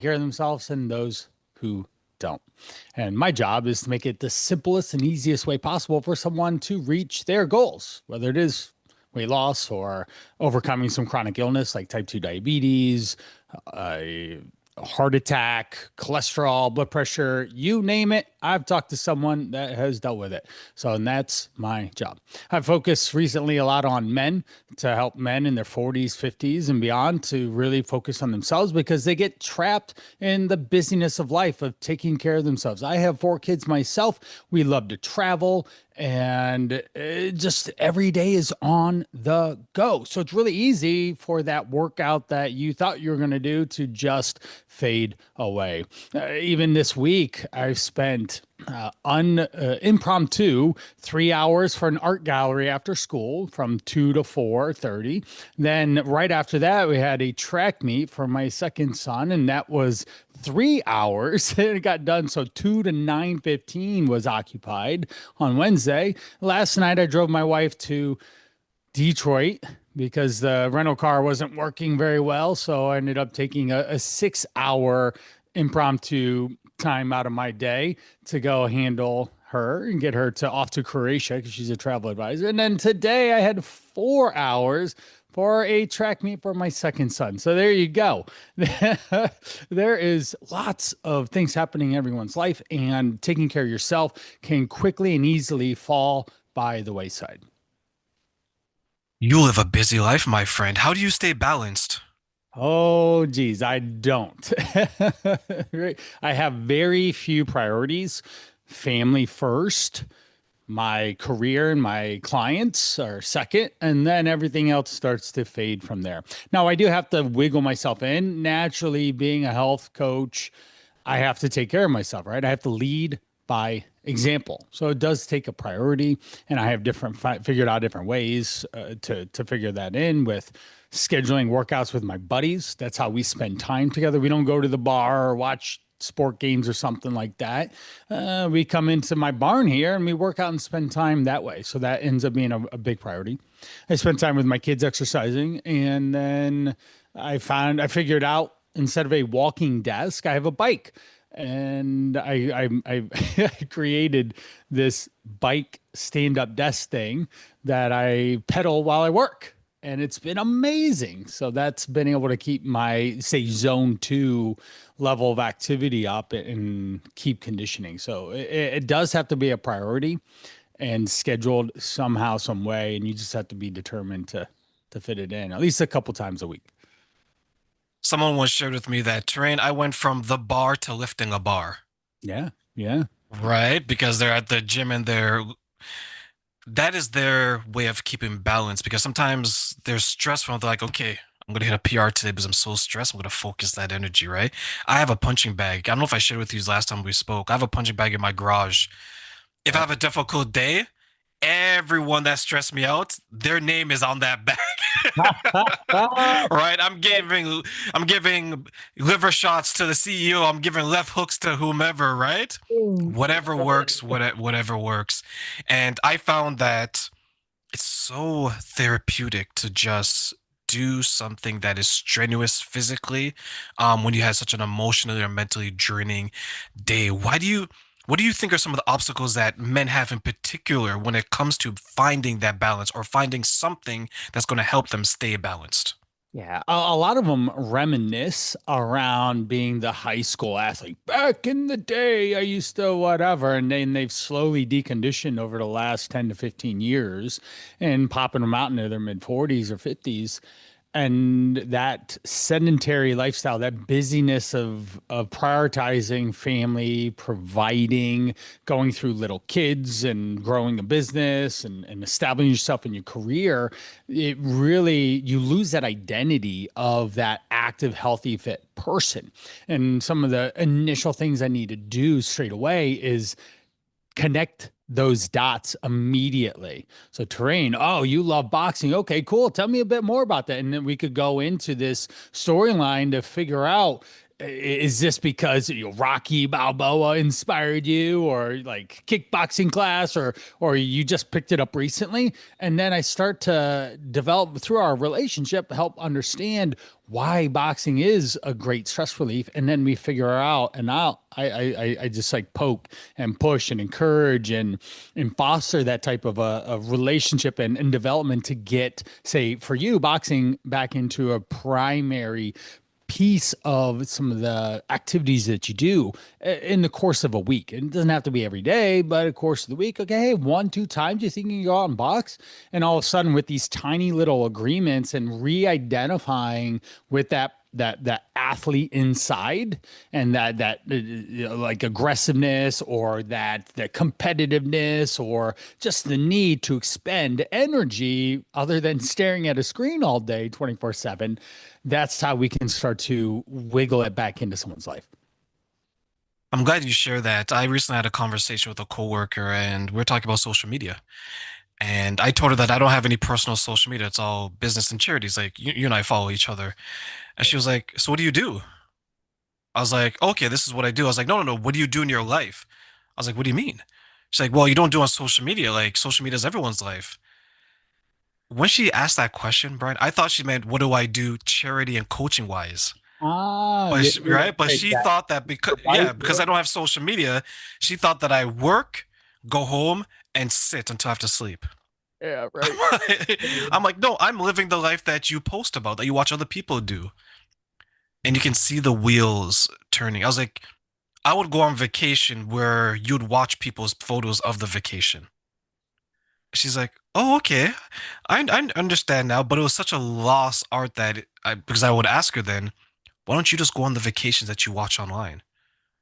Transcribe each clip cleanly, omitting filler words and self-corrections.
care of themselves and those who don't. And my job is to make it the simplest and easiest way possible for someone to reach their goals, whether it is weight loss or overcoming some chronic illness like type 2 diabetes, a heart attack, cholesterol, blood pressure, you name it. I've talked to someone that has dealt with it. So, and that's my job. I've focused recently a lot on men to help men in their 40s, 50s, and beyond to really focus on themselves because they get trapped in the busyness of life of taking care of themselves. I have 4 kids myself. We love to travel and just every day is on the go. So it's really easy for that workout that you thought you were going to do to just fade away. Even this week, I've spent impromptu 3 hours for an art gallery after school from 2 to 4:30. Then right after that, we had a track meet for my second son, and that was 3 hours. It got done. So 2 to 9:15 was occupied on Wednesday. Last night, I drove my wife to Detroit because the rental car wasn't working very well. So I ended up taking a 6 hour impromptu time out of my day to go handle her and get her to off to Croatia because she's a travel advisor. And then today I had 4 hours for a track meet for my second son. So there you go. There is lots of things happening in everyone's life, and taking care of yourself can quickly and easily fall by the wayside. You live a busy life, my friend. How do you stay balanced? Oh, geez, I don't. I have very few priorities. Family first, my career and my clients are second, and then everything else starts to fade from there. Now, I do have to wiggle myself in. Naturally, being a health coach, I have to take care of myself, right? I have to lead by example. So it does take a priority, and I have figured out different ways to figure that in with scheduling workouts with my buddies. That's how we spend time together. We don't go to the bar or watch sport games or something like that. We come into my barn here and we work out and spend time that way. So that ends up being a big priority. I spend time with my kids exercising, and then I figured out instead of a walking desk, I have a bike. And I created this bike stand-up desk thing that I pedal while I work. And it's been amazing. So that's been able to keep my, say, zone 2 level of activity up and keep conditioning. So it does have to be a priority and scheduled somehow, some way. And you just have to be determined to fit it in at least a couple times a week. Someone once shared with me that terrain, I went from the bar to lifting a bar, Yeah. Yeah. right? Because they're at the gym and that is their way of keeping balance because sometimes they're stressful. They're like, okay, I'm gonna hit a PR today because I'm so stressed. I'm gonna focus that energy, right? I have a punching bag. I don't know if I shared with you last time we spoke. I have a punching bag in my garage. If I Yep. have a difficult day, everyone that stressed me out, their name is on that bag. Right? I'm giving liver shots to the CEO. I'm giving left hooks to whomever, right? Whatever works, whatever works. And I found that it's so therapeutic to just do something that is strenuous physically when you have such an emotionally or mentally draining day. What do you think are some of the obstacles that men have in particular when it comes to finding that balance or finding something that's going to help them stay balanced? Yeah, a lot of them reminisce around being the high school athlete. Back in the day, I used to whatever, and then they've slowly deconditioned over the last 10 to 15 years and popping them out into their mid 40s or 50s. And that sedentary lifestyle, that busyness of prioritizing family, providing, going through little kids and growing a business and establishing yourself in your career, it really, you lose that identity of that active, healthy, fit person. And some of the initial things I need to do straight away is connect those dots immediately. So terrain, oh, you love boxing. Okay, cool. Tell me a bit more about that. And then we could go into this storyline to figure out is this because Rocky Balboa inspired you, or like kickboxing class, or you just picked it up recently? And then I start to develop through our relationship, help understand why boxing is a great stress relief, and then we figure out. And I just like poke and push and encourage and foster that type of a relationship and development to get, say, for you, boxing back into a primary piece of some of the activities that you do in the course of a week. And it doesn't have to be every day, but the course of the week, okay, hey, 1, 2 times you think you can go out and box. And all of a sudden, with these tiny little agreements and re-identifying with that athlete inside, and like aggressiveness, or that competitiveness, or just the need to expend energy other than staring at a screen all day 24/7, that's how we can start to wiggle it back into someone's life. I'm glad you share that. I recently had a conversation with a coworker and we are talking about social media. And I told her that I don't have any personal social media. It's all business and charities. Like you and I follow each other. And she was like, "So what do you do?" I was like, "Okay, this is what I do." I was like, "No, no, no. What do you do in your life?" I was like, "What do you mean?" She's like, "Well, you don't do on social media. Like social media is everyone's life." When she asked that question, Brian, I thought she meant, "What do I do charity and coaching wise?" Ah, But yeah, she, yeah, right? But right, she that thought that because right. yeah, because I don't have social media, she thought that I work, go home, and sit until I have to sleep. Yeah, right. I'm like, no, I'm living the life that you post about, that you watch other people do. And you can see the wheels turning. I was like, I would go on vacation where you'd watch people's photos of the vacation. She's like, oh, okay. I understand now, but it was such a lost art because I would ask her then, why don't you just go on the vacations that you watch online?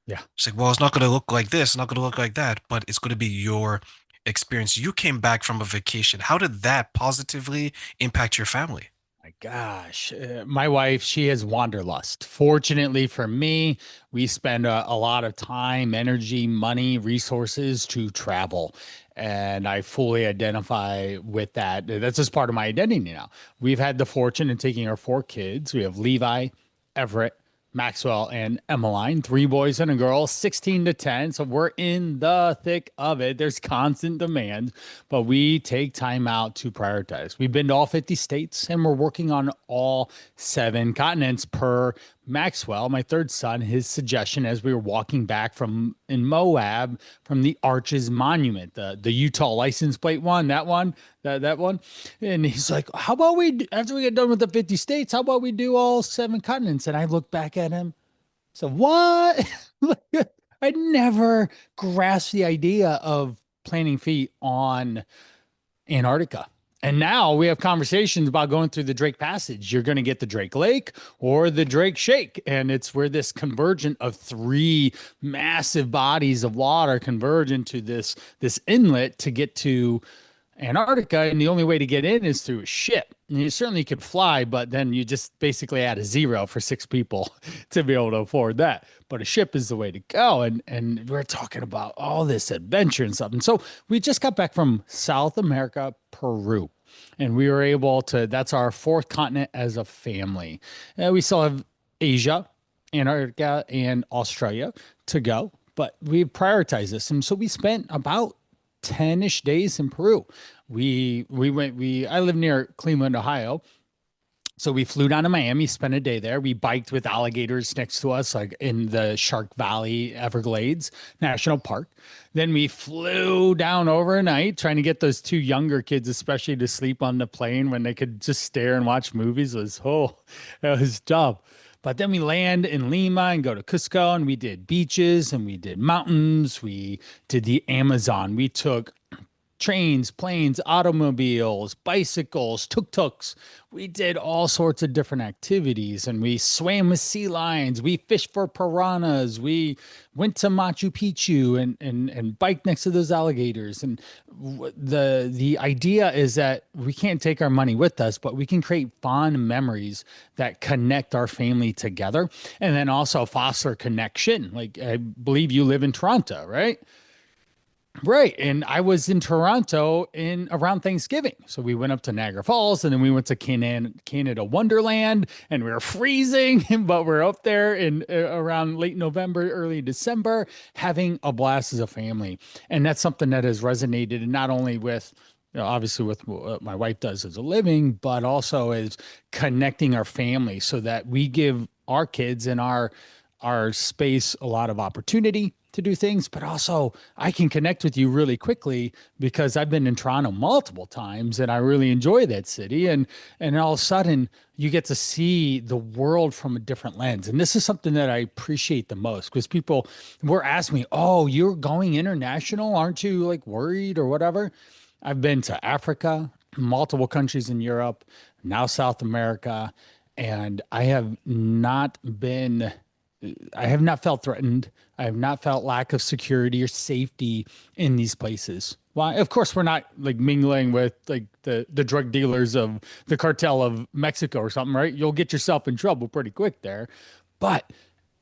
Yeah. She's like, well, it's not going to look like this, it's not going to look like that, but it's going to be your experience. You came back from a vacation. How did that positively impact your family? My gosh, my wife, she has wanderlust. Fortunately for me, we spend a lot of time, energy, money, resources to travel. And I fully identify with that. That's just part of my identity now. We've had the fortune of taking our 4 kids. We have Levi, Everett, Maxwell, and Emmeline, 3 boys and a girl, 16 to 10. So we're in the thick of it. There's constant demand, but we take time out to prioritize. We've been to all 50 states and we're working on all 7 continents per Maxwell, my third son, his suggestion as we were walking back from in Moab from the Arches Monument, the Utah license plate one, that one. And he's like, how about after we get done with the 50 states, how about we do all 7 continents? And I look back at him. So what? I never grasped the idea of planting feet on Antarctica. And now we have conversations about going through the Drake Passage. You're going to get the Drake Lake or the Drake Shake. And it's where this convergent of 3 massive bodies of water converge into this inlet to get to Antarctica, and the only way to get in is through a ship. And you certainly could fly, but then you just basically add a zero for 6 people to be able to afford that. But a ship is the way to go. And we're talking about all this adventure and stuff. And so we just got back from South America, Peru. And we were able to, that's our 4th continent as a family. We still have Asia, Antarctica, and Australia to go, but we've prioritized this. And so we spent about 10-ish days in Peru. I live near Cleveland, Ohio. So we flew down to Miami, spent a day there. We biked with alligators next to us, like in the Shark Valley Everglades National Park. Then we flew down overnight, trying to get those 2 younger kids, especially, to sleep on the plane when they could just stare and watch movies. It was tough. But then we land in Lima and go to Cusco, and we did beaches and we did mountains. We did the Amazon. We took trains, planes, automobiles, bicycles, tuk-tuks. We did all sorts of different activities, and we swam with sea lions. We fished for piranhas. We went to Machu Picchu and biked next to those alligators. And the idea is that we can't take our money with us, but we can create fond memories that connect our family together, and then also foster connection. Like, I believe you live in Toronto, right? Right. And I was in Toronto in around Thanksgiving. So we went up to Niagara Falls and then we went to Canada Wonderland and we were freezing, but we're up there in around late November, early December, having a blast as a family. And that's something that has resonated not only with, obviously with what my wife does as a living, but also is connecting our family so that we give our kids and our space a lot of opportunity to do things, but also I can connect with you really quickly because I've been in Toronto multiple times and I really enjoy that city. And all of a sudden you get to see the world from a different lens. And this is something that I appreciate the most because people were asking me, "Oh, you're going international? Aren't you like worried or whatever?" I've been to Africa, multiple countries in Europe, now South America, and I have not felt threatened. I have not felt lack of security or safety in these places. Why? Of course, we're not like mingling with like the drug dealers of the cartel of Mexico or something, right? You'll get yourself in trouble pretty quick there. But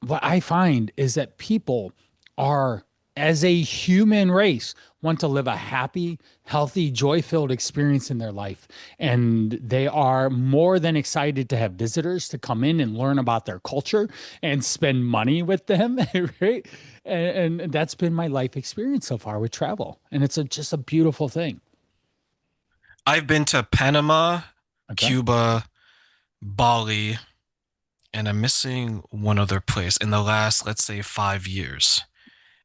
what I find is that people are, as a human race, want to live a happy, healthy, joy-filled experience in their life. And they are more than excited to have visitors to come in and learn about their culture and spend money with them, right? And that's been my life experience so far with travel. And it's just a beautiful thing. I've been to Panama, Okay. Cuba, Bali, and I'm missing one other place in the last, let's say, 5 years.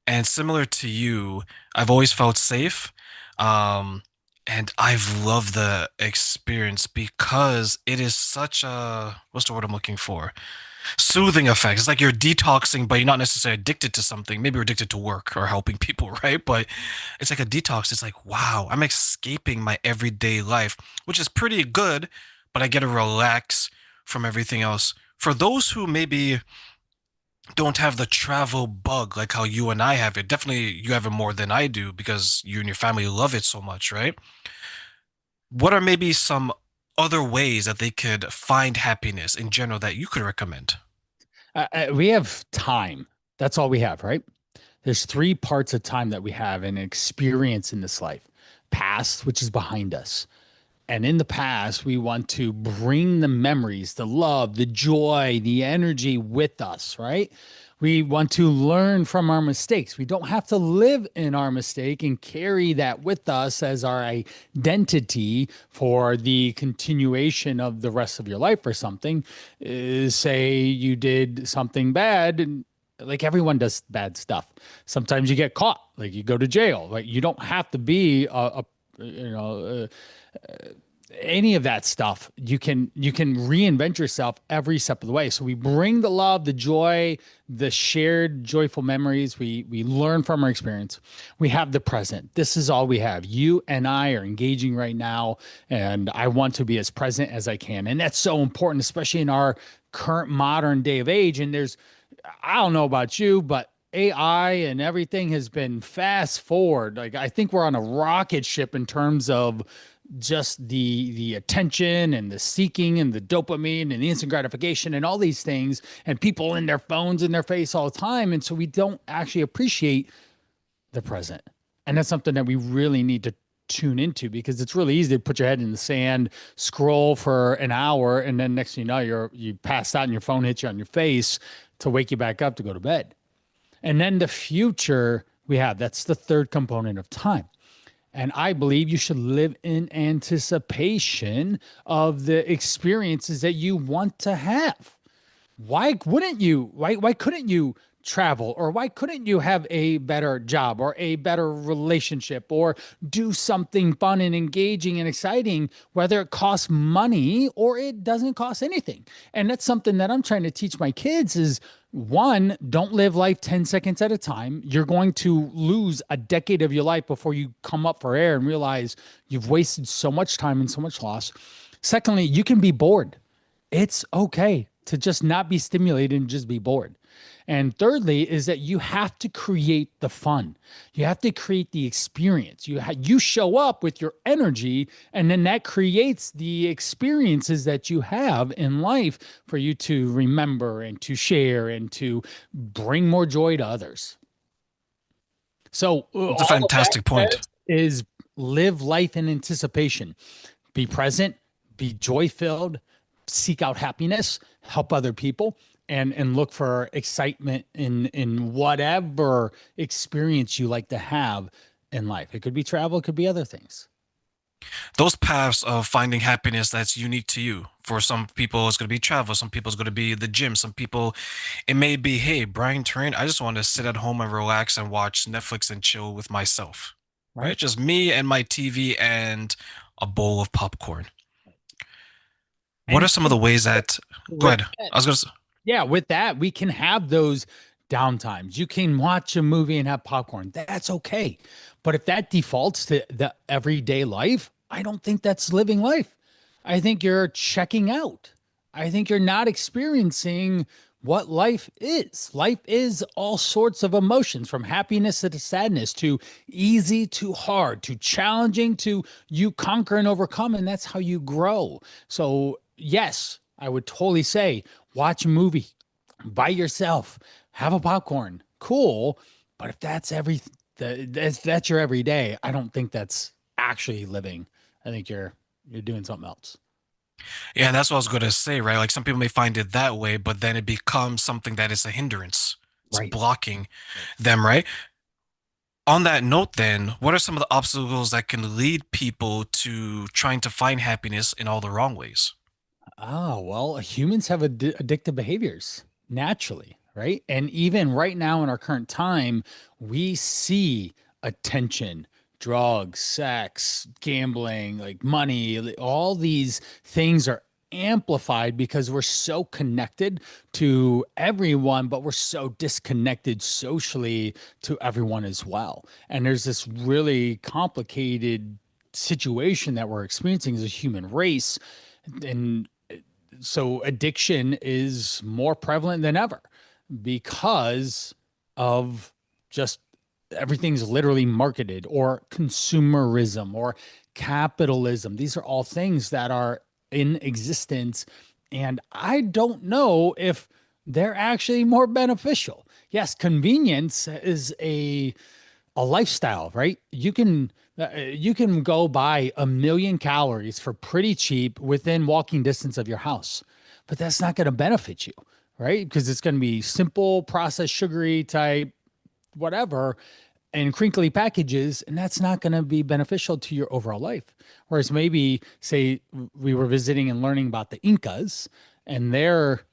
And similar to you, I've always felt safe. Um, and I've loved the experience because it is such a, what's the word I'm looking for? Soothing effect. It's like you're detoxing, but you're not necessarily addicted to something. Maybe you're addicted to work or helping people, right? But it's like a detox. It's like, wow, I'm escaping my everyday life, which is pretty good, but I get to relax from everything else. For those who maybe don't have the travel bug like how you and I have it, definitely you have it more than I do because you and your family love it so much, right? What are maybe some other ways that they could find happiness in general that you could recommend? We have time. That's all we have, right? There's three parts of time that we have and experience in this life: past, which is behind us. And in the past, we want to bring the memories, the love, the joy, the energy with us, right? We want to learn from our mistakes. We don't have to live in our mistake and carry that with us as our identity for the continuation of the rest of your life or something. Say you did something bad and like everyone does bad stuff. Sometimes you get caught, like you go to jail. Like you don't have to be a you know, any of that stuff. You can reinvent yourself every step of the way. So we bring the love, the joy, the shared joyful memories. We learn from our experience. We have the present. This is all we have. You and I are engaging right now, and I want to be as present as I can. And that's so important, especially in our current modern day of age. And there's, I don't know about you, but AI and everything has been fast forward. Like I think we're on a rocket ship in terms of just the attention and the seeking and the dopamine and the instant gratification and all these things, and people in their phones in their face all the time, and so we don't actually appreciate the present. And that's something that we really need to tune into because it's really easy to put your head in the sand, scroll for an hour, and then next thing you know you passed out and your phone hits you on your face to wake you back up to go to bed. And then the future we have, that's the third component of time. And I believe you should live in anticipation of the experiences that you want to have. Why couldn't you travel, or why couldn't you have a better job or a better relationship or do something fun and engaging and exciting, whether it costs money or it doesn't cost anything? And that's something that I'm trying to teach my kids is, one, don't live life 10 seconds at a time. You're going to lose a decade of your life before you come up for air and realize you've wasted so much time and so much loss. Secondly, you can be bored. It's okay to just not be stimulated and just be bored. And thirdly, is that you have to create the fun. You have to create the experience. You show up with your energy, and then that creates the experiences that you have in life for you to remember and to share and to bring more joy to others. So It's a all of that fantastic point. says is live life in anticipation. Be present, be joy filled, seek out happiness, help other people, and look for excitement in whatever experience you like to have in life. It could be travel, it could be other things. Those paths of finding happiness that's unique to you. For some people, it's going to be travel. Some people, it's going to be the gym. Some people, it may be, hey, Brian Train, I just want to sit at home and relax and watch Netflix and chill with myself, right? Right. Just me and my TV and a bowl of popcorn. What are And some of the ways that, go with ahead. that, I was going to, yeah, with that, we can have those downtimes. You can watch a movie and have popcorn. That's okay. But if that defaults to the everyday life, I don't think that's living life. I think you're checking out. I think you're not experiencing what life is. Life is all sorts of emotions, from happiness to sadness, to easy to hard, to challenging, to you conquer and overcome. And that's how you grow. So, yes, I would totally say watch a movie by yourself, have a popcorn, cool. But if that's that's your everyday, I don't think that's actually living. I think you're doing something else. yeah, and that's what I was going to say, right? Like some people may find it that way, but then it becomes something that is a hindrance. It's Right. blocking Right. them, right? On that note, then, what are some of the obstacles that can lead people to trying to find happiness in all the wrong ways? Oh, well, humans have addictive behaviors naturally, right? And even right now in our current time, we see attention, drugs, sex, gambling, like money, all these things are amplified because we're so connected to everyone, but we're so disconnected socially to everyone as well. And there's this really complicated situation that we're experiencing as a human race. And so addiction is more prevalent than ever because of just everything's literally marketed, or consumerism, or capitalism. These are all things that are in existence. And I don't know if they're actually more beneficial. Yes, convenience is a lifestyle, right? You can go buy 1 million calories for pretty cheap within walking distance of your house, but that's not going to benefit you, right? Because it's going to be simple, processed, sugary type, whatever, and crinkly packages, and that's not going to be beneficial to your overall life. Whereas maybe, say, we were visiting and learning about the Incas and their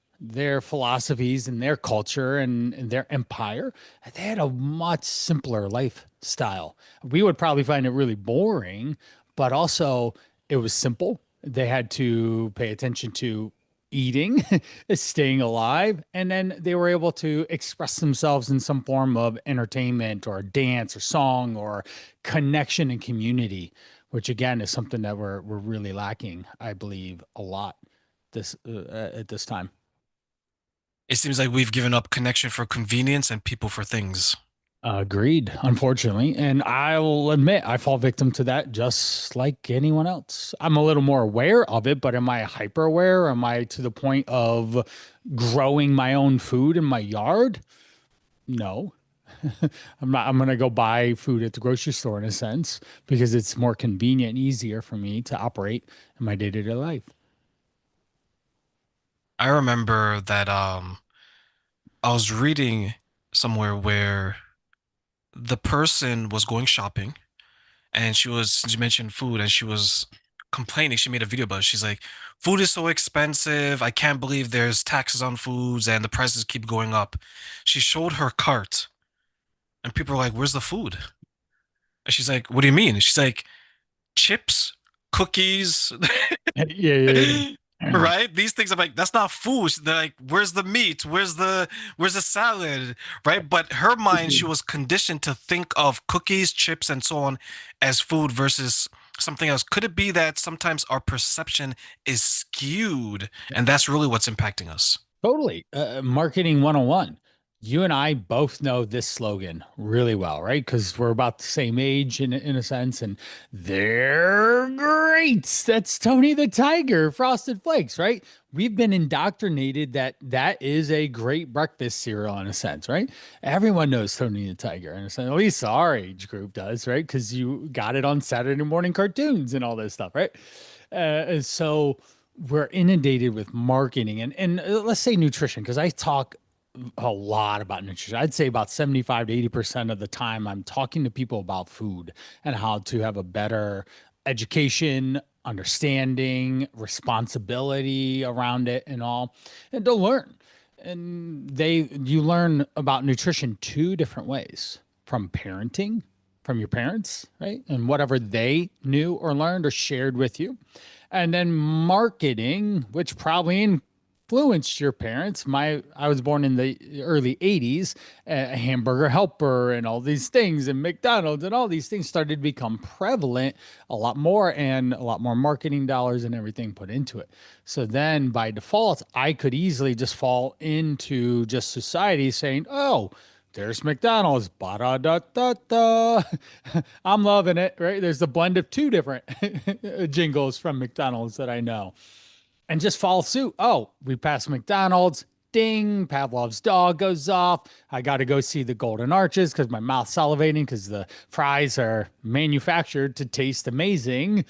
philosophies and their culture and their empire, they had a much simpler lifestyle. We would probably find it really boring, but also it was simple. They had to pay attention to eating, staying alive, and then they were able to express themselves in some form of entertainment or dance or song or connection and community, which again is something that we're really lacking, I believe, a lot this at this time. It seems like we've given up connection for convenience and people for things. Agreed, unfortunately. And I will admit I fall victim to that just like anyone else. I'm a little more aware of it, but am I hyper aware? Am I to the point of growing my own food in my yard? No. I'm not. I'm going to go buy food at the grocery store in a sense because it's more convenient and easier for me to operate in my day-to-day life. I remember that I was reading somewhere where the person was going shopping and she was, since you mentioned food, and she was complaining. She made a video about it. She's like, food is so expensive. I can't believe there's taxes on foods and the prices keep going up. She showed her cart and people were like, where's the food? And she's like, what do you mean? She's like, chips, cookies, Yeah, yeah, yeah. right? These things, I'm like, that's not food. They're like, where's the meat? Where's the salad? Right? But her mind, she was conditioned to think of cookies, chips, and so on as food versus something else. Could it be that sometimes our perception is skewed and that's really what's impacting us? Totally. Marketing 101. You and I both know this slogan really well, right? Because we're about the same age in a sense, and they're great. That's Tony the Tiger, Frosted Flakes, right? We've been indoctrinated that that is a great breakfast cereal in a sense, right? Everyone knows Tony the Tiger in a sense. At least our age group does, right? Because you got it on Saturday morning cartoons and all this stuff, right? And so we're inundated with marketing and let's say nutrition, because I talk a lot about nutrition. I'd say about 75 to 80% of the time I'm talking to people about food and how to have a better education, understanding, responsibility around it and all, and to learn. And you learn about nutrition two different ways: from parenting, from your parents, right? And whatever they knew or learned or shared with you. And then marketing, which probably influenced your parents. I was born in the early 80s, a hamburger helper and all these things and McDonald's and all these things started to become prevalent a lot more, and a lot more marketing dollars and everything put into it. So then by default, I could easily just fall into just society saying, "Oh, there's McDonald's, ba da da da da." I'm loving it, right? There's a blend of two different jingles from McDonald's that I know, and just follow suit. Oh, we passed McDonald's. Ding, Pavlov's dog goes off. I got to go see the Golden Arches because my mouth's salivating because the fries are manufactured to taste amazing.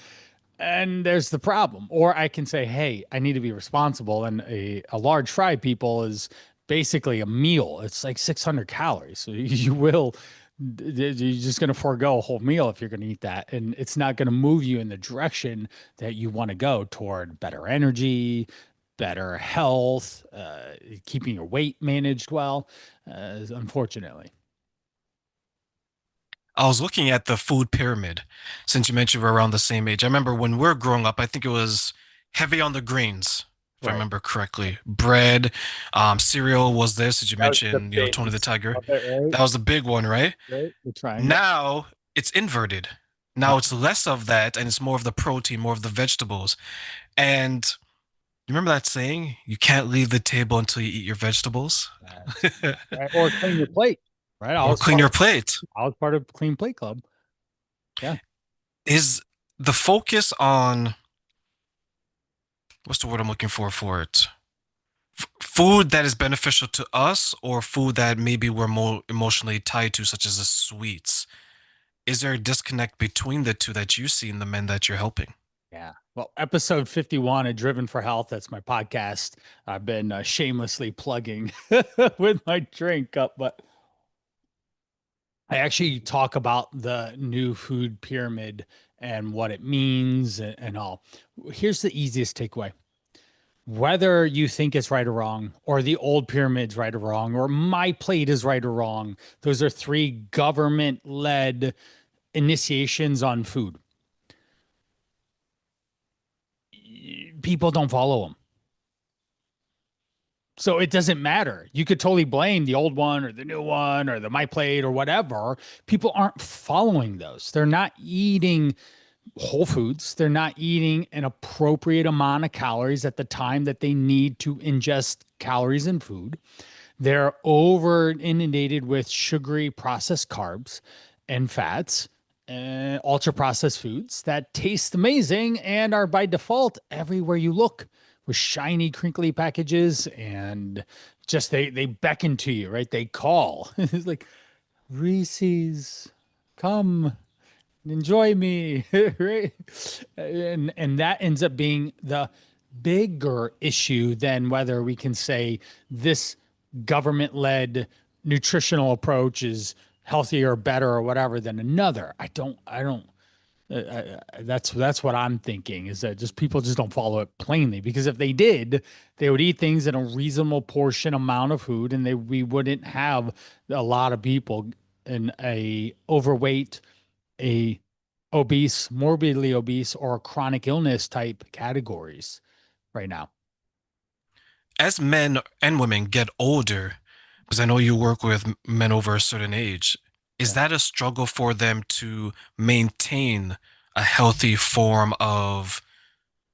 And there's the problem. Or I can say, hey, I need to be responsible. And a large fry, people, is basically a meal. It's like 600 calories. So you will, you're just going to forego a whole meal if you're going to eat that. And it's not going to move you in the direction that you want to go toward better energy, better health, keeping your weight managed well, unfortunately. I was looking at the food pyramid since you mentioned we're around the same age. I remember when we are growing up, I think it was heavy on the greens, if I Right. remember correctly. Bread, cereal was this, as you That was the mentioned, Tony the base Tiger. of it, right? That was the big one, right? Right. The triangle. Now it's inverted. Now Yep. it's less of that and it's more of the protein, more of the vegetables. And you remember that saying, you can't leave the table until you eat your vegetables? That's right. Or clean your plate, right? Or clean your plate. I was part of Clean Plate Club. Yeah. Is the focus on what's the word I'm looking for it? Food that is beneficial to us or food that maybe we're more emotionally tied to, such as the sweets. Is there a disconnect between the two that you see in the men that you're helping? Yeah. Well, episode 51 of Driven for Health, that's my podcast. I've been shamelessly plugging with my drink up, but I actually talk about the new food pyramid and what it means and all. Here's the easiest takeaway: whether you think it's right or wrong, or the old pyramid's right or wrong, or my plate is right or wrong, those are three government led initiations on food. People don't follow them. So it doesn't matter. You could totally blame the old one or the new one or the my plate or whatever. People aren't following those. They're not eating whole foods. They're not eating an appropriate amount of calories at the time that they need to ingest calories in food. They're over inundated with sugary processed carbs and fats, ultra processed foods that taste amazing and are by default everywhere you look, with shiny, crinkly packages, and just they beckon to you, right? They call. It's like Reese's, come enjoy me, right? And that ends up being the bigger issue than whether we can say this government-led nutritional approach is healthier or better or whatever than another. I don't that's what I'm thinking, is that just people just don't follow it plainly, because if they did, they would eat things in a reasonable portion amount of food, and we wouldn't have a lot of people in a overweight, a obese, morbidly obese, or chronic illness type categories right now. As men and women get older, because I know you work with men over a certain age, is Yeah. that a struggle for them to maintain a healthy form of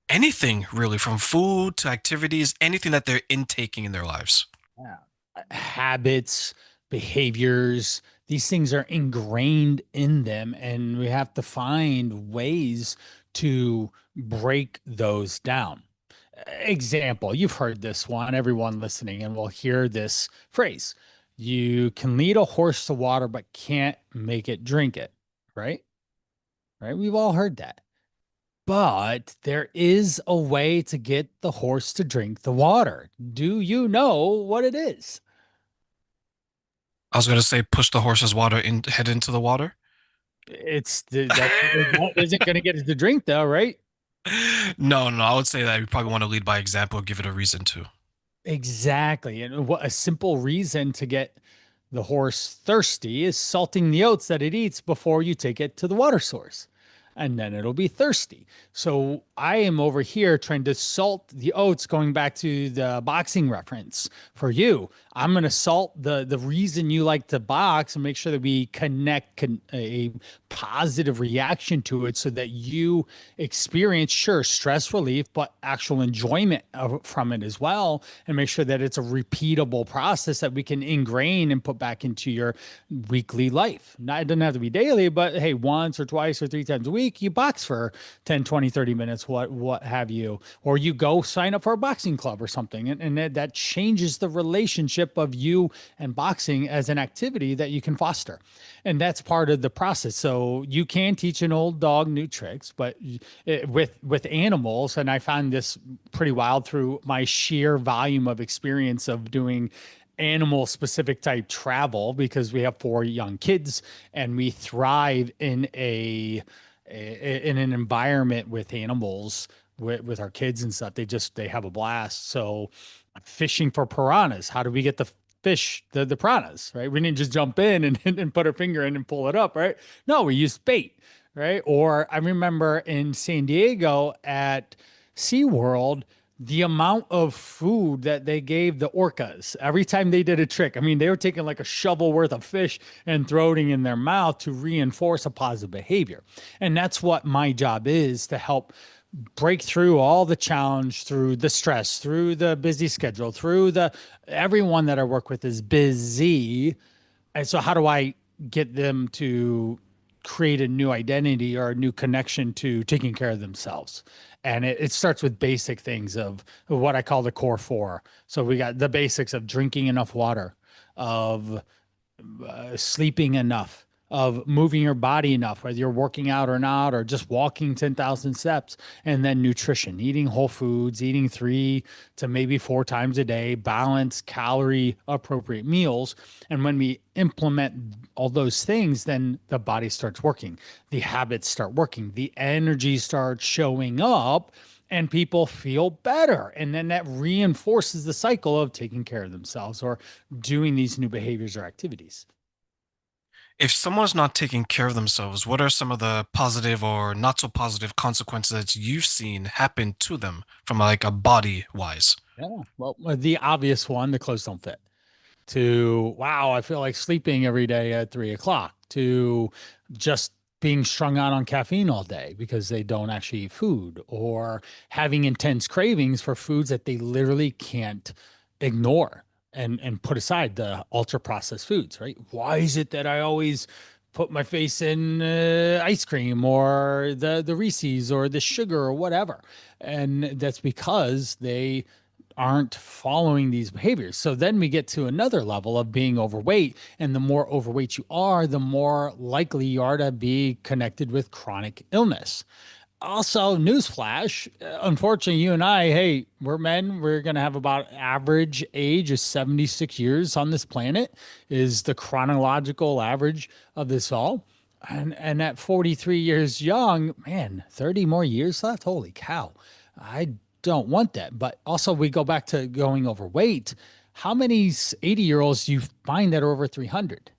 anything really, from food to activities, anything that they're intaking in their lives? Yeah. habits, behaviors. These things are ingrained in them, and we have to find ways to break those down. Example, you've heard this one, everyone listening, and will hear this phrase. You can lead a horse to water, but can't make it drink it, right? Right? We've all heard that. But there is a way to get the horse to drink the water. Do you know what it is? I was gonna say push the horse's water in, head into the water. That isn't going to get us to drink though, right? No, no, I would say that you probably want to lead by example, give it a reason to. Exactly. And what a simple reason to get the horse thirsty is salting the oats that it eats before you take it to the water source. And then it'll be thirsty. So I am over here trying to salt the oats, going back to the boxing reference for you. I'm going to salt the reason you like to box and make sure that we a positive reaction to it so that you experience, sure, stress relief, but actual enjoyment from it as well. And make sure that it's a repeatable process that we can ingrain and put back into your weekly life. Not, it doesn't have to be daily, but hey, once or twice or three times a week, you box for 10, 20, 30 minutes, what have you. Or you go sign up for a boxing club or something. And that changes the relationship of you and boxing as an activity that you can foster. And that's part of the process. So you can teach an old dog new tricks, but with animals, and I found this pretty wild through my sheer volume of experience of doing animal specific type travel because we have four young kids and we thrive in an environment with animals with our kids and stuff. They have a blast. So fishing for piranhas, how do we get the fish, the piranhas, right? We didn't just jump in and put our finger in and pull it up, right? No, we use bait, right? Or I remember in San Diego at SeaWorld, the amount of food that they gave the orcas every time they did a trick. I mean, they were taking like a shovel worth of fish and throwing it in their mouth to reinforce a positive behavior. And that's what my job is, to help break through all the challenge, through the stress, through the busy schedule, through the everyone that I work with is busy. And so how do I get them to create a new identity or a new connection to taking care of themselves? And it starts with basic things of what I call the core four. So we got the basics of drinking enough water, of sleeping enough, of moving your body enough, whether you're working out or not, or just walking 10,000 steps, and then nutrition, eating whole foods, eating 3 to maybe 4 times a day, balanced, calorie appropriate meals. And when we implement all those things, then the body starts working, the habits start working, the energy starts showing up, and people feel better. And then that reinforces the cycle of taking care of themselves or doing these new behaviors or activities. If someone's not taking care of themselves, what are some of the positive or not so positive consequences that you've seen happen to them from like a body wise? Yeah. Well, the obvious one, the clothes don't fit. To, wow, I feel like sleeping every day at 3 o'clock, to just being strung out on caffeine all day because they don't actually eat food, or having intense cravings for foods that they literally can't ignore and put aside, the ultra processed foods, right? Why is it that I always put my face in ice cream or the Reese's or the sugar or whatever? And that's because they aren't following these behaviors. So then we get to another level of being overweight. And the more overweight you are, the more likely you are to be connected with chronic illness. Also, newsflash, unfortunately, you and I, hey, we're men. We're going to have about average age of 76 years on this planet, is the chronological average of this all. And at 43 years young, man, 30 more years left. Holy cow. I don't want that. But also, we go back to going overweight. How many 80-year-olds do you find that are over 300?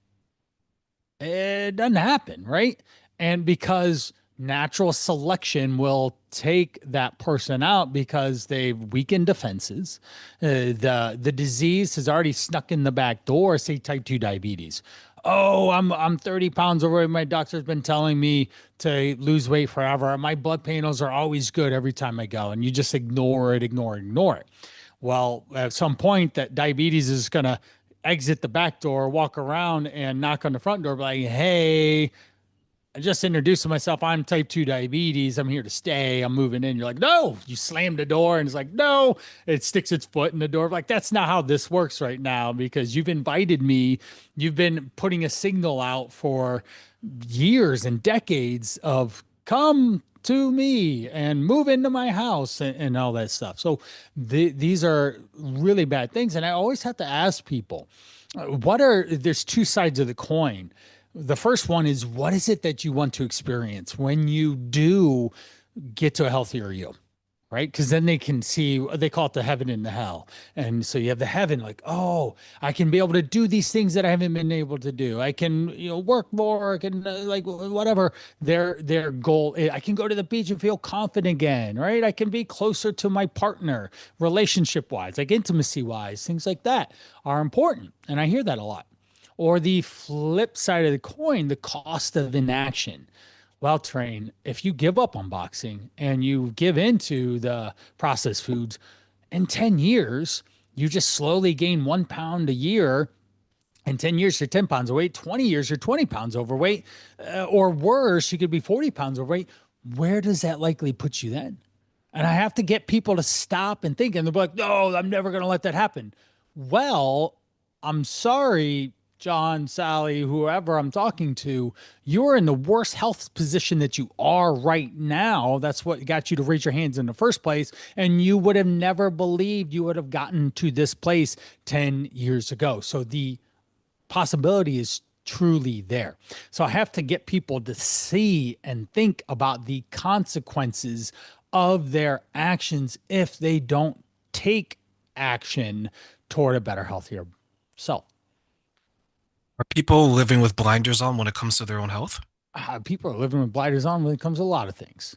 It doesn't happen, right? And because natural selection will take that person out because they've weakened defenses. The disease has already snuck in the back door, say type 2 diabetes. Oh, I'm 30 pounds overweight. My doctor's been telling me to lose weight forever. My blood panels are always good every time I go. And you just ignore it, ignore it, ignore it. Well, at some point that diabetes is going to exit the back door, walk around and knock on the front door, be like, hey, I just introduced myself. I'm type 2 diabetes. I'm here to stay. I'm moving in. You're like, no, you slam the door and it's like, no, it sticks its foot in the door. Like, that's not how this works right now because you've invited me. You've been putting a signal out for years and decades of come to me and move into my house and all that stuff. So these are really bad things. And I always have to ask people, there's two sides of the coin. The first one is, what is it that you want to experience when you do get to a healthier you? Right? Because then they can see, they call it the heaven and the hell. And so you have the heaven, like, oh, I can be able to do these things that I haven't been able to do. I can, work more. I can, like, whatever their goal is. I can go to the beach and feel confident again, right? I can be closer to my partner, relationship wise, like intimacy wise, things like that are important. And I hear that a lot. Or the flip side of the coin, the cost of inaction. Well, Train, if you give up on boxing and you give into the processed foods, in 10 years, you just slowly gain 1 pound a year. In 10 years, you're 10 pounds overweight. 20 years, you're 20 pounds overweight. Or worse, you could be 40 pounds overweight. Where does that likely put you then? And I have to get people to stop and think, and they're like, no, I'm never going to let that happen. Well, I'm sorry, John, Sally, whoever I'm talking to, you're in the worst health position that you are right now. That's what got you to raise your hands in the first place. And you would have never believed you would have gotten to this place 10 years ago. So the possibility is truly there. So I have to get people to see and think about the consequences of their actions if they don't take action toward a better, healthier self. Are people living with blinders on when it comes to their own health? People are living with blinders on when it comes to a lot of things,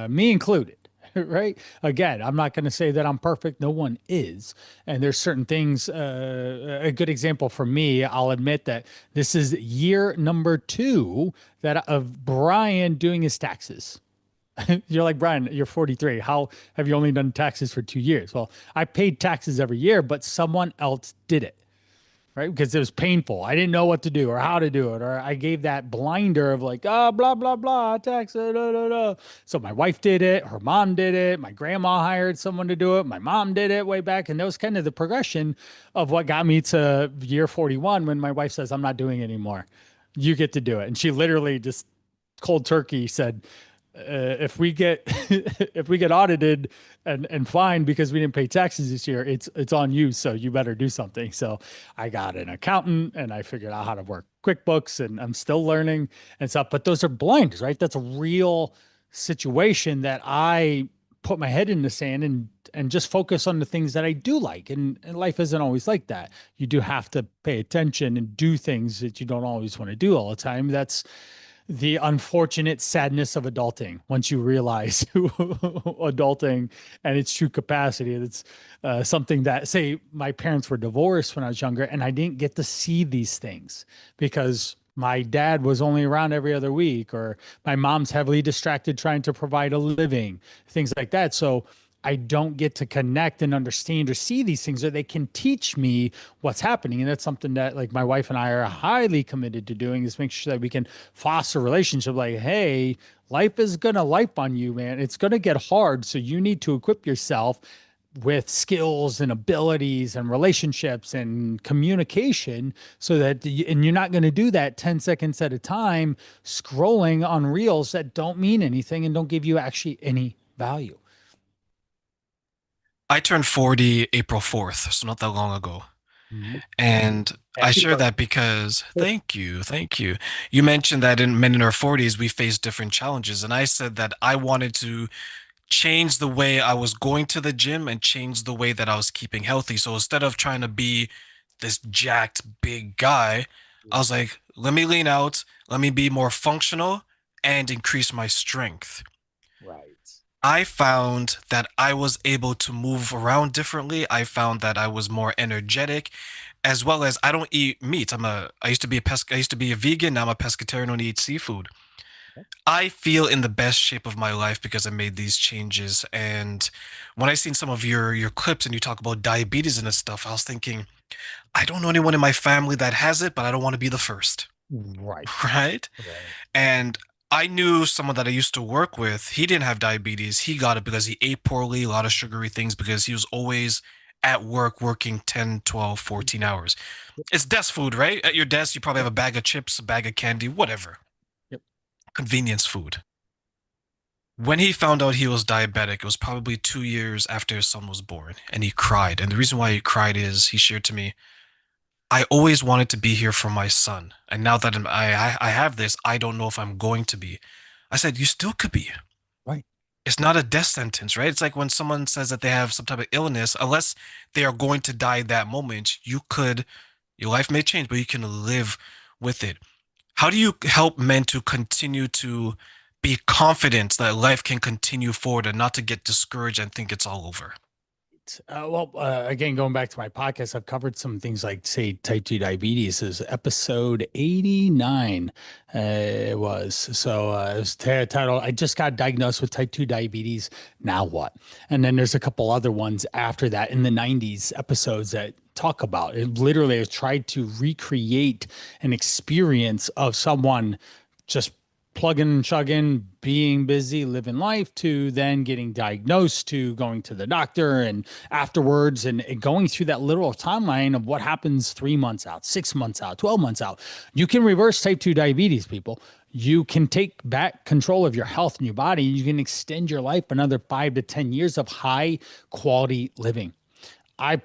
me included. Right. Again, I'm not going to say that I'm perfect. No one is. And there's certain things. A good example for me, I'll admit that this is year number 2 that of Brian doing his taxes. You're like, Brian, you're 43. How have you only done taxes for 2 years? Well, I paid taxes every year, but someone else did it, right? Because it was painful. I didn't know what to do or how to do it, or I gave that blinder of like, blah, blah, blah, tax, da, da, da. So my wife did it, her mom did it, my grandma hired someone to do it, my mom did it way back. And that was kind of the progression of what got me to year 41 when my wife says, I'm not doing it anymore. You get to do it. And she literally just cold turkey said, if we get if we get audited and fined because we didn't pay taxes this year, it's on you. So you better do something. So I got an accountant and I figured out how to work QuickBooks and I'm still learning and stuff. But those are blinders, right? That's a real situation that I put my head in the sand and just focus on the things that I do like. And life isn't always like that. You do have to pay attention and do things that you don't always want to do all the time. That's the unfortunate sadness of adulting once you realize adulting and its true capacity. It's something that, say, my parents were divorced when I was younger, and I didn't get to see these things because my dad was only around every other week, or my mom's heavily distracted trying to provide a living, things like that. So I don't get to connect and understand or see these things, or they can teach me what's happening. And that's something that, like, my wife and I are highly committed to doing, is make sure that we can foster a relationship like, hey, life is going to life on you, man. It's going to get hard. So you need to equip yourself with skills and abilities and relationships and communication so that, and you're not going to do that 10 seconds at a time, scrolling on reels that don't mean anything and don't give you actually any value. I turned 40 April 4th, so not that long ago. Mhm. And I Happy share that birthday. because thank you, thank you. You mentioned that in men in our 40s, we face different challenges. And I said that I wanted to change the way I was going to the gym and change the way that I was keeping healthy. So instead of trying to be this jacked big guy, I was like, let me lean out, let me be more functional and increase my strength. Right. I found that I was able to move around differently. I found that I was more energetic, as well as I don't eat meat. I used to be a vegan, now I'm a pescatarian, I don't eat seafood. I feel in the best shape of my life because I made these changes. And when I seen some of your clips and you talk about diabetes and this stuff, I was thinking, I don't know anyone in my family that has it, but I don't want to be the first. Right. Right? Right. And I knew someone that I used to work with. He didn't have diabetes. He got it because he ate poorly, a lot of sugary things, because he was always at work working 10, 12, 14 hours. Yep. It's desk food, right? At your desk, you probably have Yep. a bag of chips, a bag of candy, whatever. Yep. Convenience food. When he found out he was diabetic, it was probably 2 years after his son was born, and he cried. And the reason why he cried is he shared to me, I always wanted to be here for my son. And now that I have this, I don't know if I'm going to be. I said, you still could be. Right. It's not a death sentence, right? It's like when someone says that they have some type of illness, unless they are going to die that moment, your life may change, but you can live with it. How do you help men to continue to be confident that life can continue forward and not to get discouraged and think it's all over? Again, going back to my podcast, I've covered some things like, say, type 2 diabetes is episode 89. It was. It was titled, I just got diagnosed with type 2 diabetes. Now what? And then there's a couple other ones after that in the 90s episodes that talk about it. Literally, I tried to recreate an experience of someone just plugging and chugging, being busy, living life, to then getting diagnosed, to going to the doctor and afterwards, and going through that literal timeline of what happens 3 months out, 6 months out, 12 months out. You can reverse type 2 diabetes, people. You can take back control of your health and your body. You can extend your life another 5 to 10 years of high quality living. I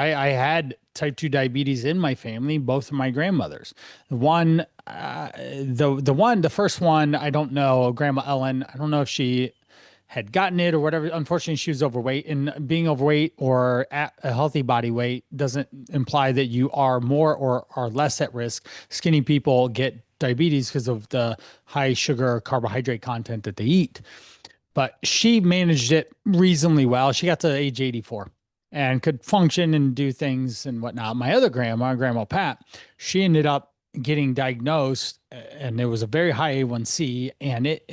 had type 2 diabetes in my family, both of my grandmothers. The first one, I don't know, Grandma Ellen, I don't know if she had gotten it or whatever. Unfortunately, she was overweight, and being overweight or at a healthy body weight doesn't imply that you are more or are less at risk. Skinny people get diabetes because of the high sugar carbohydrate content that they eat, but she managed it reasonably well. She got to age 84 and could function and do things and whatnot. My other grandma, Grandma Pat, she ended up getting diagnosed, and there was a very high A1C, and it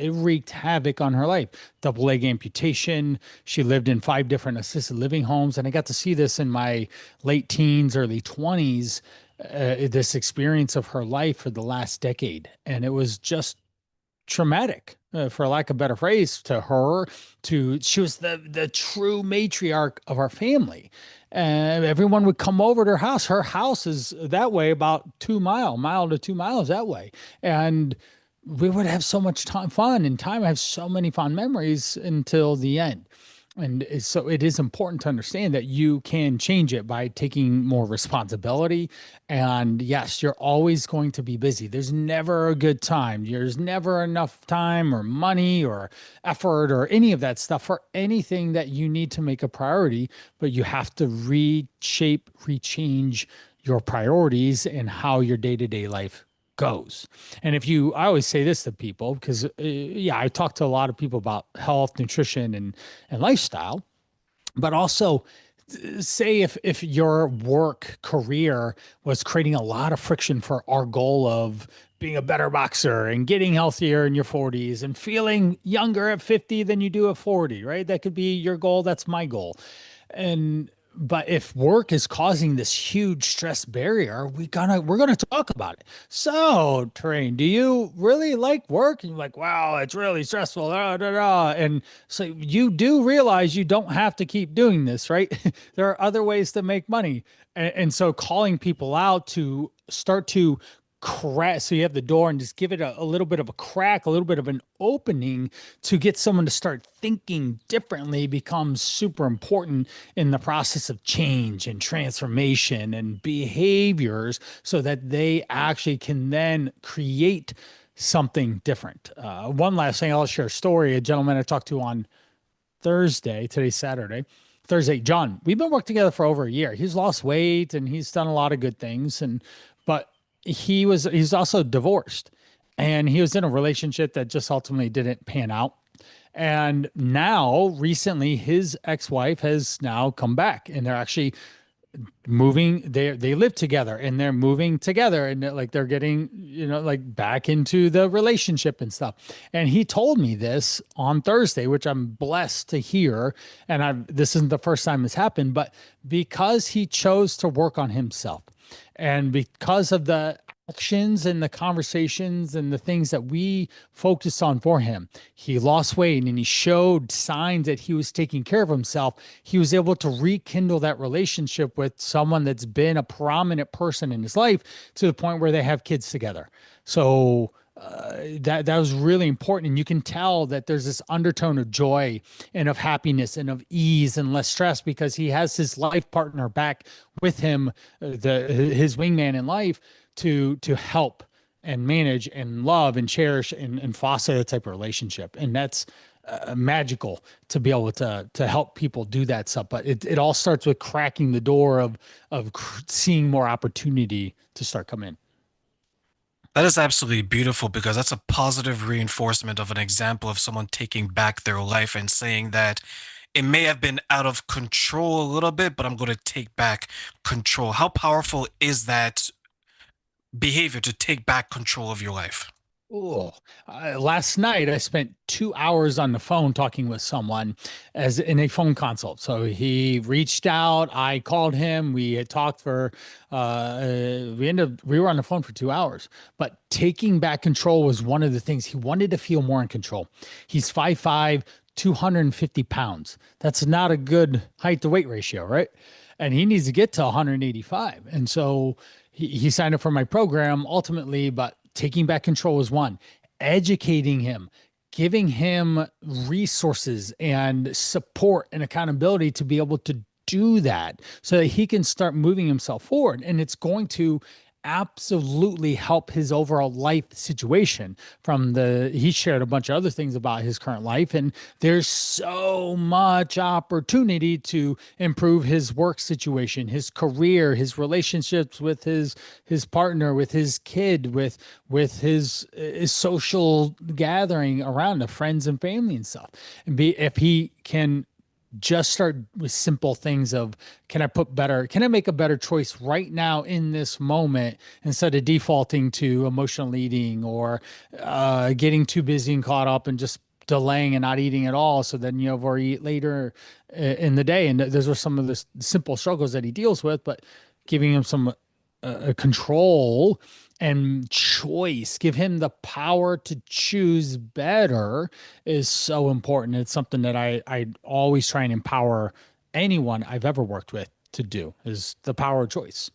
wreaked havoc on her life. Double leg amputation. She lived in 5 different assisted living homes, and I got to see this in my late teens, early 20s. This experience of her life for the last decade, and it was just traumatic, for lack of a better phrase, to her. To She was the true matriarch of our family, and everyone would come over to her house. Her house is that way, about 2 mile to 2 miles that way, and we would have so much time, fun and time. I have so many fond memories until the end. And so it is important to understand that you can change it by taking more responsibility. And yes, you're always going to be busy. There's never a good time. There's never enough time or money or effort or any of that stuff for anything that you need to make a priority. But you have to reshape, rechange your priorities and how your day to day life goes. And I always say this to people because, yeah, I talk to a lot of people about health, nutrition, and lifestyle, but also say if your work career was creating a lot of friction for our goal of being a better boxer and getting healthier in your 40s and feeling younger at 50 than you do at 40, right? That could be your goal. That's my goal. And but if work is causing this huge stress barrier, we're gonna talk about it. So, Terrain, do you really like work? And you're like, wow, it's really stressful. Da, da, da. And so you do realize you don't have to keep doing this, right? There are other ways to make money. And so calling people out to start to crack, so you have the door and just give it a little bit of a crack, a little bit of an opening to get someone to start thinking differently becomes super important in the process of change and transformation and behaviors, so that they actually can then create something different. One last thing, I'll share a story. A gentleman I talked to on Thursday, today's Saturday, Thursday, John, we've been working together for over a year. He's lost weight and he's done a lot of good things. But he's also divorced, and he was in a relationship that just ultimately didn't pan out. And now recently his ex-wife has now come back, and they're actually moving, they live together and they're moving together, and they're getting, like back into the relationship and stuff. And he told me this on Thursday, which I'm blessed to hear. And I this isn't the first time this happened, but because he chose to work on himself, and because of the actions and the conversations and the things that we focused on for him, he lost weight and he showed signs that he was taking care of himself. He was able to rekindle that relationship with someone that's been a prominent person in his life, to the point where they have kids together. So that was really important, and you can tell that there's this undertone of joy and of happiness and of ease and less stress, because he has his life partner back with him, his wingman in life, to help and manage and love and cherish and foster that type of relationship. And that's magical to be able to help people do that stuff. But it all starts with cracking the door of seeing more opportunity to start coming in. That is absolutely beautiful because that's a positive reinforcement of an example of someone taking back their life and saying that it may have been out of control a little bit, but I'm going to take back control. How powerful is that behavior to take back control of your life? Oh, last night I spent 2 hours on the phone talking with someone, as in a phone consult. So he reached out, I called him, we had talked for, we were on the phone for 2 hours. But taking back control was one of the things he wanted to feel more in control. He's 5'5", 250 pounds. That's not a good height to weight ratio, right? And he needs to get to 185. And so he signed up for my program ultimately, but taking back control is one. Educating him, giving him resources and support and accountability to be able to do that, so that he can start moving himself forward. And it's going to absolutely help his overall life situation. He shared a bunch of other things about his current life, and there's so much opportunity to improve his work situation, his career, his relationships with his partner, with his kid, with his social gathering around the friends and family and stuff. And if he can just start with simple things of, can I make a better choice right now in this moment, instead of defaulting to emotional eating, or getting too busy and caught up and just delaying and not eating at all, so then you overeat later in the day. And those are some of the simple struggles that he deals with. But giving him some control and choice, give him the power to choose better, is so important. It's something that I always try and empower anyone I've ever worked with to do, is the power of choice.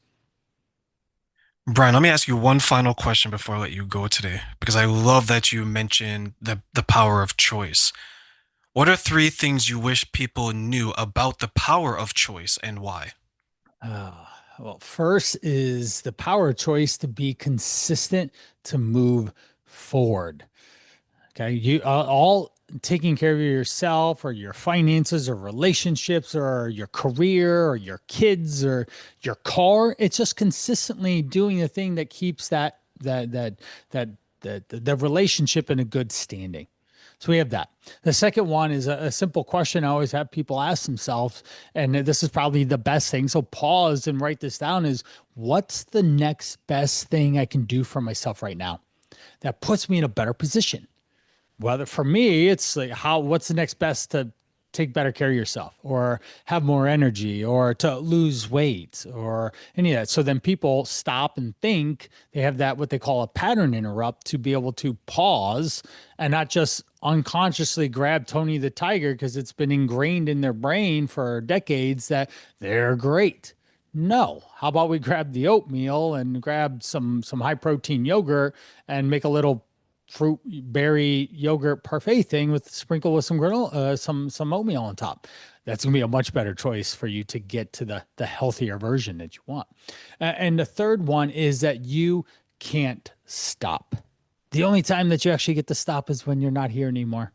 Brian, let me ask you one final question before I let you go today, because I love that you mentioned the power of choice. What are three things you wish people knew about the power of choice and why? Uh, well, first is the power of choice to be consistent, to move forward. Okay. You all taking care of yourself or your finances or relationships or your career or your kids or your car. It's just consistently doing the thing that keeps that the relationship in a good standing. So we have that. The second one is a simple question I always have people ask themselves, and this is probably the best thing. So pause and write this down: is, what's the next best thing I can do for myself right now that puts me in a better position? Whether for me, it's like, what's the next best to take better care of yourself, or have more energy, or to lose weight, or any of that. So then people stop and think. They have that, what they call a pattern interrupt, to be able to pause and not just unconsciously grab Tony the Tiger, because it's been ingrained in their brain for decades that they're great. No. How about we grab the oatmeal and grab some high protein yogurt and make a little fruit berry yogurt parfait thing, with sprinkle with some granola, some oatmeal on top. That's gonna be a much better choice for you to get to the healthier version that you want. And the third one is that you can't stop. The only time that you actually get to stop is when you're not here anymore.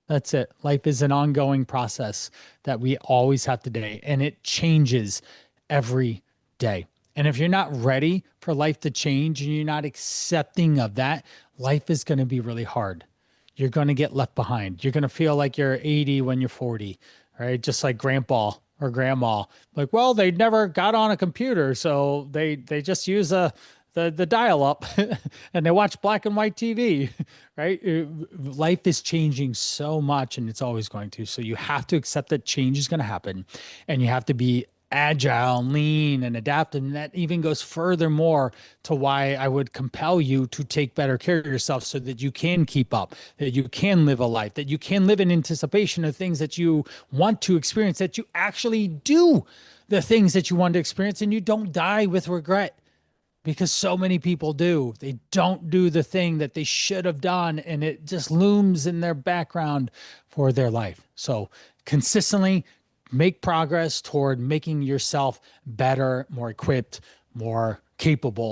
That's it. Life is an ongoing process that we always have to do, and it changes every day. And if you're not ready for life to change and you're not accepting of that, life is going to be really hard. You're going to get left behind. You're going to feel like you're 80 when you're 40, right? Just like grandpa, or grandma. Like, well, they never got on a computer, so they just use the dial up and they watch black and white TV, right? Life is changing so much and it's always going to. So you have to accept that change is going to happen and you have to be agile and lean and adapt. And that even goes furthermore to why I would compel you to take better care of yourself so that you can keep up, that you can live a life, that you can live in anticipation of things that you want to experience, that you actually do the things that you want to experience and you don't die with regret because so many people do. They don't do the thing that they should have done, and it just looms in their background for their life. So, consistently make progress toward making yourself better, more equipped, more capable